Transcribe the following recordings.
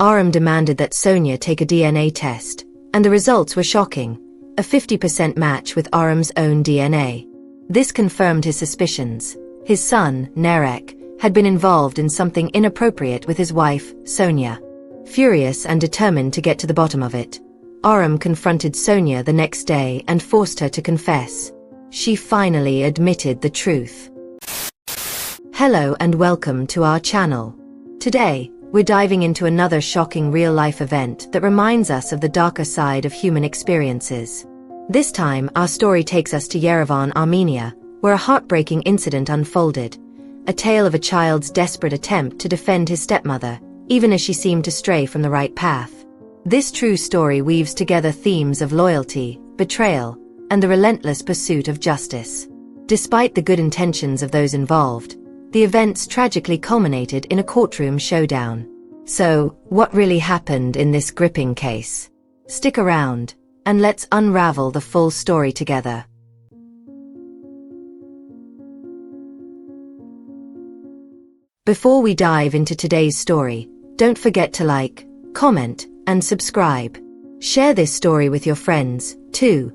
Aram demanded that Sonia take a DNA test, and the results were shocking, a 50% match with Aram's own DNA. This confirmed his suspicions. His son, Narek, had been involved in something inappropriate with his wife, Sonia. Furious and determined to get to the bottom of it, Aram confronted Sonia the next day and forced her to confess. She finally admitted the truth. Hello and welcome to our channel. Today, we're diving into another shocking real-life event that reminds us of the darker side of human experiences. This time, our story takes us to Yerevan, Armenia, where a heartbreaking incident unfolded. A tale of a child's desperate attempt to defend his stepmother, even as she seemed to stray from the right path. This true story weaves together themes of loyalty, betrayal, and the relentless pursuit of justice. Despite the good intentions of those involved, the events tragically culminated in a courtroom showdown. So, what really happened in this gripping case? Stick around, and let's unravel the full story together. Before we dive into today's story, don't forget to like, comment, and subscribe. Share this story with your friends, too.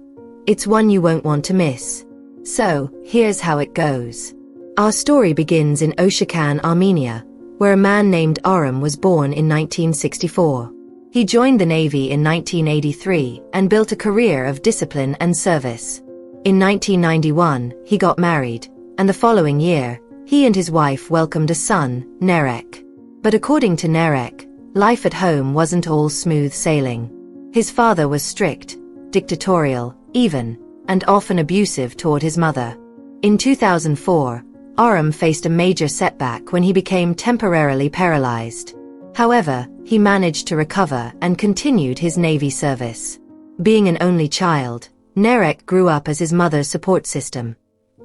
It's one you won't want to miss. So, here's how it goes. Our story begins in Oshakan, Armenia, where a man named Aram was born in 1964. He joined the Navy in 1983 and built a career of discipline and service. In 1991, he got married, and the following year, he and his wife welcomed a son, Narek. But according to Narek, life at home wasn't all smooth sailing. His father was strict, dictatorial, even, and often abusive toward his mother. In 2004, Aram faced a major setback when he became temporarily paralyzed. However, he managed to recover and continued his Navy service. Being an only child, Narek grew up as his mother's support system,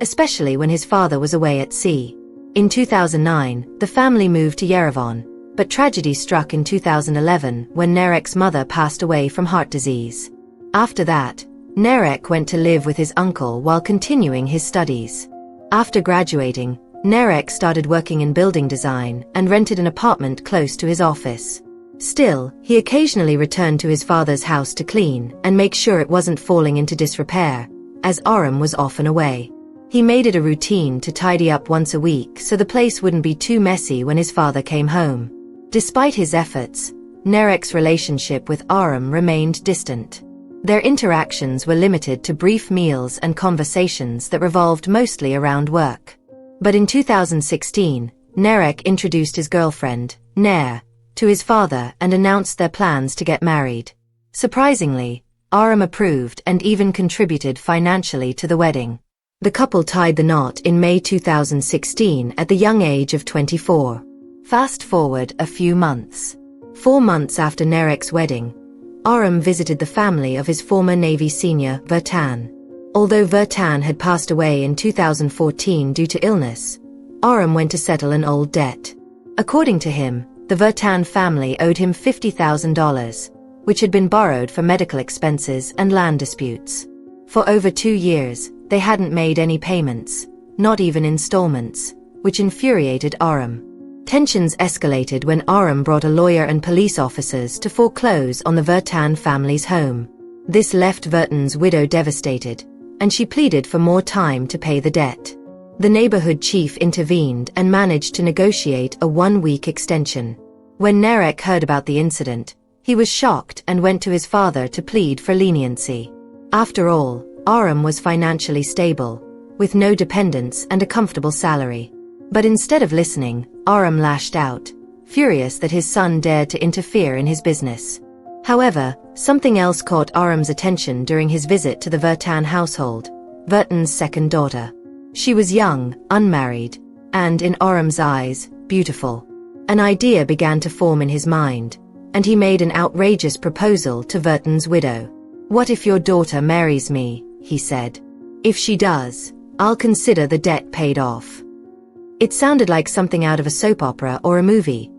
especially when his father was away at sea. In 2009, the family moved to Yerevan, but tragedy struck in 2011 when Narek's mother passed away from heart disease. After that, Narek went to live with his uncle while continuing his studies. After graduating, Narek started working in building design and rented an apartment close to his office. Still, he occasionally returned to his father's house to clean and make sure it wasn't falling into disrepair, as Aram was often away. He made it a routine to tidy up once a week so the place wouldn't be too messy when his father came home. Despite his efforts, Narek's relationship with Aram remained distant. Their interactions were limited to brief meals and conversations that revolved mostly around work. But in 2016, Narek introduced his girlfriend, Nair, to his father and announced their plans to get married. Surprisingly, Aram approved and even contributed financially to the wedding. The couple tied the knot in May 2016 at the young age of 24. Fast forward a few months. 4 months after Narek's wedding, Aram visited the family of his former Navy senior, Vertan. Although Vertan had passed away in 2014 due to illness, Aram went to settle an old debt. According to him, the Vertan family owed him $50,000, which had been borrowed for medical expenses and land disputes. For over 2 years, they hadn't made any payments, not even installments, which infuriated Aram. Tensions escalated when Aram brought a lawyer and police officers to foreclose on the Vertan family's home. This left Vertan's widow devastated, and she pleaded for more time to pay the debt. The neighborhood chief intervened and managed to negotiate a 1-week extension. When Narek heard about the incident, he was shocked and went to his father to plead for leniency. After all, Aram was financially stable, with no dependents and a comfortable salary. But instead of listening, Aram lashed out, furious that his son dared to interfere in his business. However, something else caught Aram's attention during his visit to the Vertan household, Vertan's second daughter. She was young, unmarried, and, in Aram's eyes, beautiful. An idea began to form in his mind, and he made an outrageous proposal to Vertan's widow. "What if your daughter marries me?" he said. "If she does, I'll consider the debt paid off." It sounded like something out of a soap opera or a movie,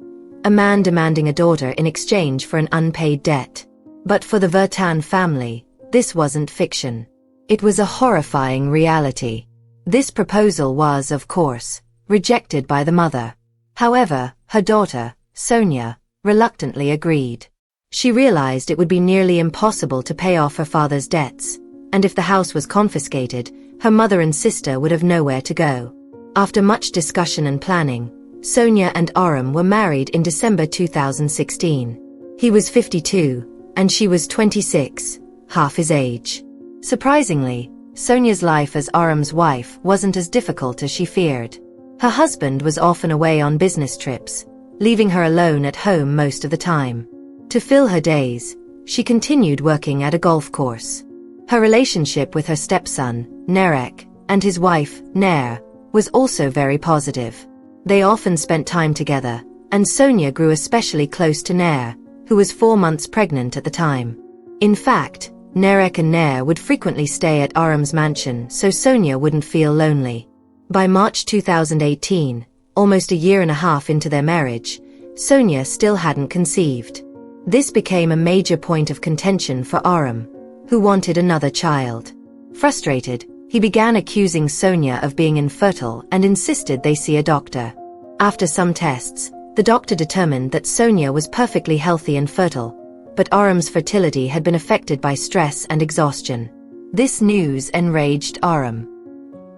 a man demanding a daughter in exchange for an unpaid debt. But for the Vertan family, this wasn't fiction. It was a horrifying reality. This proposal was, of course, rejected by the mother. However, her daughter, Sonia, reluctantly agreed. She realized it would be nearly impossible to pay off her father's debts, and if the house was confiscated, her mother and sister would have nowhere to go. After much discussion and planning, Sonia and Aram were married in December 2016. He was 52, and she was 26, half his age. Surprisingly, Sonia's life as Aram's wife wasn't as difficult as she feared. Her husband was often away on business trips, leaving her alone at home most of the time. To fill her days, she continued working at a golf course. Her relationship with her stepson, Narek, and his wife, Nair, was also very positive. They often spent time together, and Sonia grew especially close to Nair, who was 4 months pregnant at the time. In fact, Narek and Nair would frequently stay at Aram's mansion so Sonia wouldn't feel lonely. By March 2018, almost a year and a half into their marriage, Sonia still hadn't conceived. This became a major point of contention for Aram, who wanted another child. Frustrated, he began accusing Sonia of being infertile and insisted they see a doctor. After some tests, the doctor determined that Sonia was perfectly healthy and fertile, but Aram's fertility had been affected by stress and exhaustion. This news enraged Aram.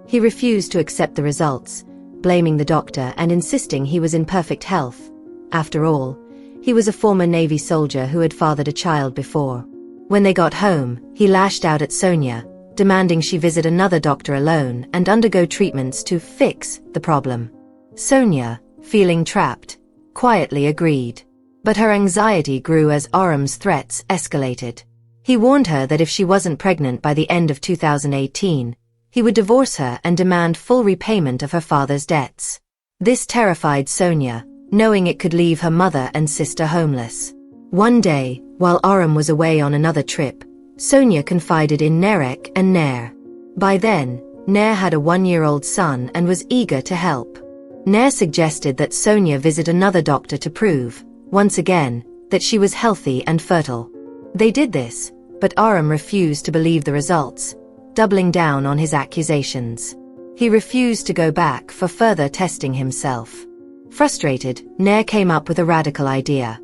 He refused to accept the results, blaming the doctor and insisting he was in perfect health. After all, he was a former Navy soldier who had fathered a child before. When they got home, he lashed out at Sonia, demanding she visit another doctor alone and undergo treatments to fix the problem. Sonia, feeling trapped, quietly agreed. But her anxiety grew as Aram's threats escalated. He warned her that if she wasn't pregnant by the end of 2018, he would divorce her and demand full repayment of her father's debts. This terrified Sonia, knowing it could leave her mother and sister homeless. One day, while Aram was away on another trip, Sonia confided in Narek and Nair. By then, Nair had a 1-year-old son and was eager to help. Nair suggested that Sonia visit another doctor to prove, once again, that she was healthy and fertile. They did this, but Aram refused to believe the results, doubling down on his accusations. He refused to go back for further testing himself. Frustrated, Nair came up with a radical idea.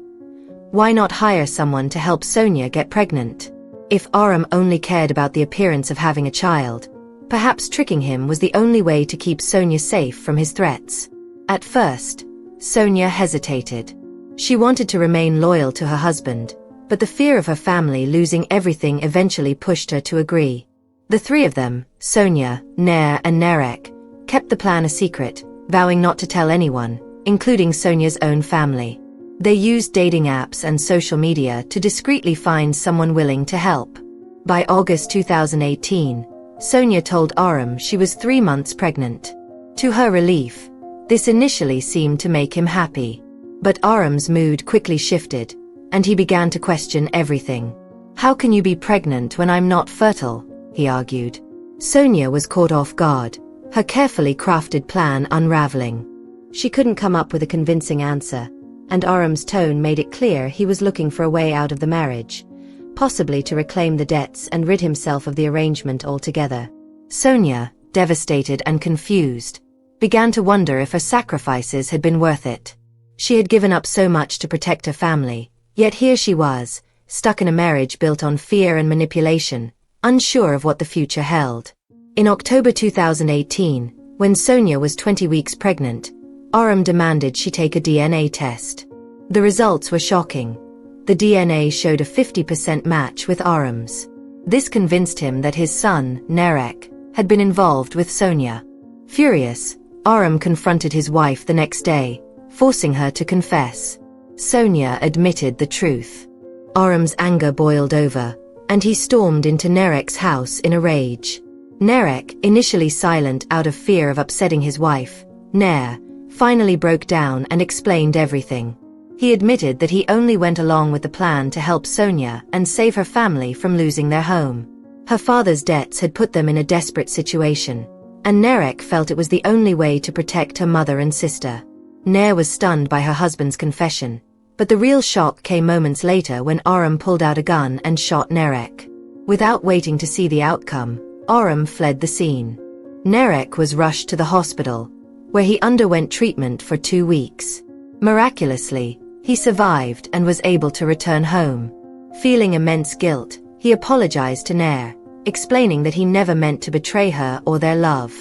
Why not hire someone to help Sonia get pregnant? If Aram only cared about the appearance of having a child, perhaps tricking him was the only way to keep Sonia safe from his threats. At first, Sonia hesitated. She wanted to remain loyal to her husband, but the fear of her family losing everything eventually pushed her to agree. The three of them, Sonia, Nair and Narek, kept the plan a secret, vowing not to tell anyone, including Sonia's own family. They used dating apps and social media to discreetly find someone willing to help. By August 2018, Sonia told Aram she was 3 months pregnant. To her relief, this initially seemed to make him happy. But Aram's mood quickly shifted, and he began to question everything. How can you be pregnant when I'm not fertile? He argued. Sonia was caught off guard, her carefully crafted plan unraveling. She couldn't come up with a convincing answer, and Aram's tone made it clear he was looking for a way out of the marriage, possibly to reclaim the debts and rid himself of the arrangement altogether. Sonia, devastated and confused, began to wonder if her sacrifices had been worth it. She had given up so much to protect her family, yet here she was, stuck in a marriage built on fear and manipulation, unsure of what the future held. In October 2018, when Sonia was 20 weeks pregnant, Aram demanded she take a DNA test. The results were shocking. The DNA showed a 50% match with Aram's. This convinced him that his son, Narek, had been involved with Sonia. Furious, Aram confronted his wife the next day, forcing her to confess. Sonia admitted the truth. Aram's anger boiled over, and he stormed into Narek's house in a rage. Narek, initially silent out of fear of upsetting his wife, Nair, finally broke down and explained everything. He admitted that he only went along with the plan to help Sonia and save her family from losing their home. Her father's debts had put them in a desperate situation, and Narek felt it was the only way to protect her mother and sister. Nair was stunned by her husband's confession, but the real shock came moments later when Aram pulled out a gun and shot Narek. Without waiting to see the outcome, Aram fled the scene. Narek was rushed to the hospital, where he underwent treatment for 2 weeks. Miraculously, He survived and was able to return home. Feeling immense guilt, he apologized to Nair, explaining that he never meant to betray her or their love.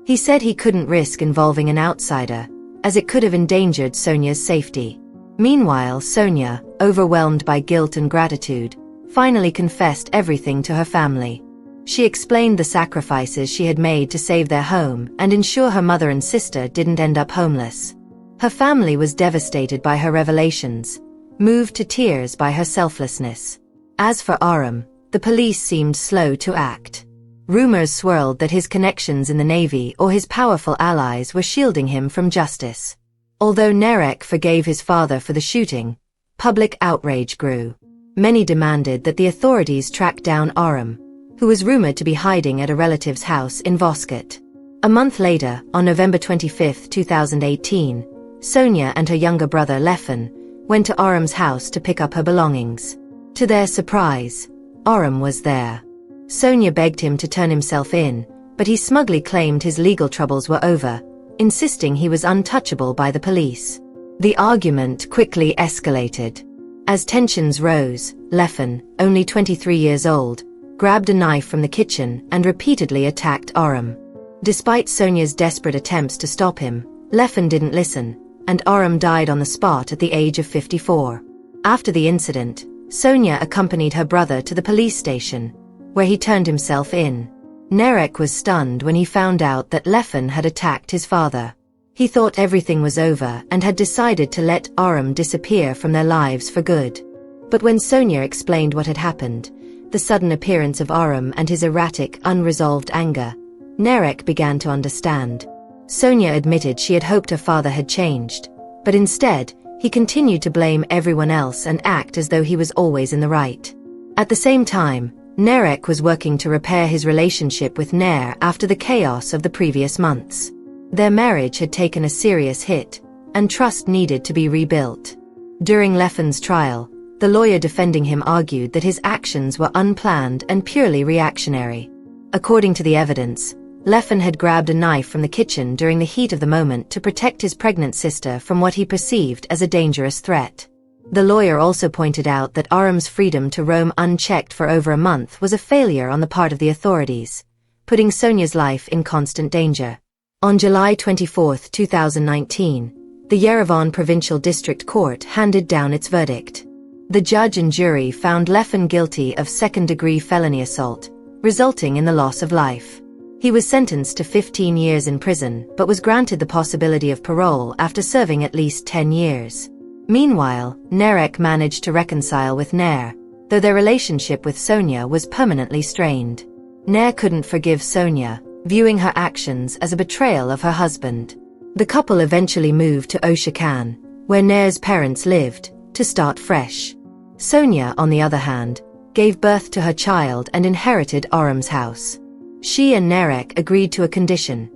He said he couldn't risk involving an outsider, as it could have endangered Sonia's safety. Meanwhile, Sonia, overwhelmed by guilt and gratitude, finally confessed everything to her family. She explained the sacrifices she had made to save their home and ensure her mother and sister didn't end up homeless. Her family was devastated by her revelations, moved to tears by her selflessness. As for Aram, the police seemed slow to act. Rumors swirled that his connections in the Navy or his powerful allies were shielding him from justice. Although Narek forgave his father for the shooting, public outrage grew. Many demanded that the authorities track down Aram, who was rumored to be hiding at a relative's house in Vosket. A month later, on November 25, 2018, Sonia and her younger brother Leffen went to Aram's house to pick up her belongings. To their surprise, Aram was there. Sonia begged him to turn himself in, but he smugly claimed his legal troubles were over, insisting he was untouchable by the police. The argument quickly escalated. As tensions rose, Leffen, only 23 years old, grabbed a knife from the kitchen and repeatedly attacked Aram. Despite Sonia's desperate attempts to stop him, Leffen didn't listen, and Aram died on the spot at the age of 54. After the incident, Sonia accompanied her brother to the police station, where he turned himself in. Narek was stunned when he found out that Leffen had attacked his father. He thought everything was over and had decided to let Aram disappear from their lives for good. But when Sonia explained what had happened, the sudden appearance of Aram and his erratic, unresolved anger, Narek began to understand. Sonia admitted she had hoped her father had changed, but instead, he continued to blame everyone else and act as though he was always in the right. At the same time, Narek was working to repair his relationship with Nair after the chaos of the previous months. Their marriage had taken a serious hit, and trust needed to be rebuilt. During Leffen's trial, the lawyer defending him argued that his actions were unplanned and purely reactionary. According to the evidence, Leffen had grabbed a knife from the kitchen during the heat of the moment to protect his pregnant sister from what he perceived as a dangerous threat. The lawyer also pointed out that Aram's freedom to roam unchecked for over a month was a failure on the part of the authorities, putting Sonia's life in constant danger. On July 24, 2019, the Yerevan Provincial District Court handed down its verdict. The judge and jury found Leffen guilty of second-degree felony assault, resulting in the loss of life. He was sentenced to 15 years in prison but was granted the possibility of parole after serving at least 10 years. Meanwhile, Narek managed to reconcile with Nair, though their relationship with Sonia was permanently strained. Nair couldn't forgive Sonia, viewing her actions as a betrayal of her husband. The couple eventually moved to Oshakan, where Nair's parents lived, to start fresh. Sonia, on the other hand, gave birth to her child and inherited Aram's house. She and Narek agreed to a condition: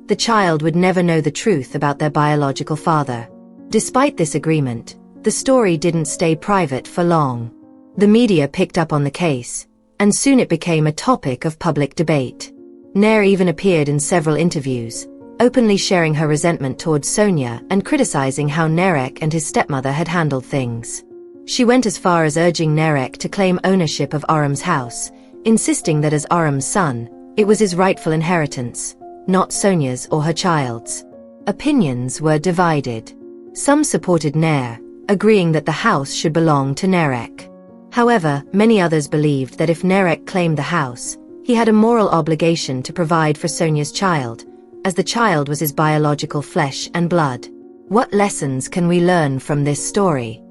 the child would never know the truth about their biological father. Despite this agreement, the story didn't stay private for long. The media picked up on the case, and soon it became a topic of public debate. Nair even appeared in several interviews, openly sharing her resentment towards Sonia and criticizing how Narek and his stepmother had handled things. She went as far as urging Narek to claim ownership of Aram's house, insisting that as Aram's son, it was his rightful inheritance, not Sonia's or her child's. Opinions were divided. Some supported Nair, agreeing that the house should belong to Narek. However, many others believed that if Narek claimed the house, he had a moral obligation to provide for Sonia's child, as the child was his biological flesh and blood. What lessons can we learn from this story?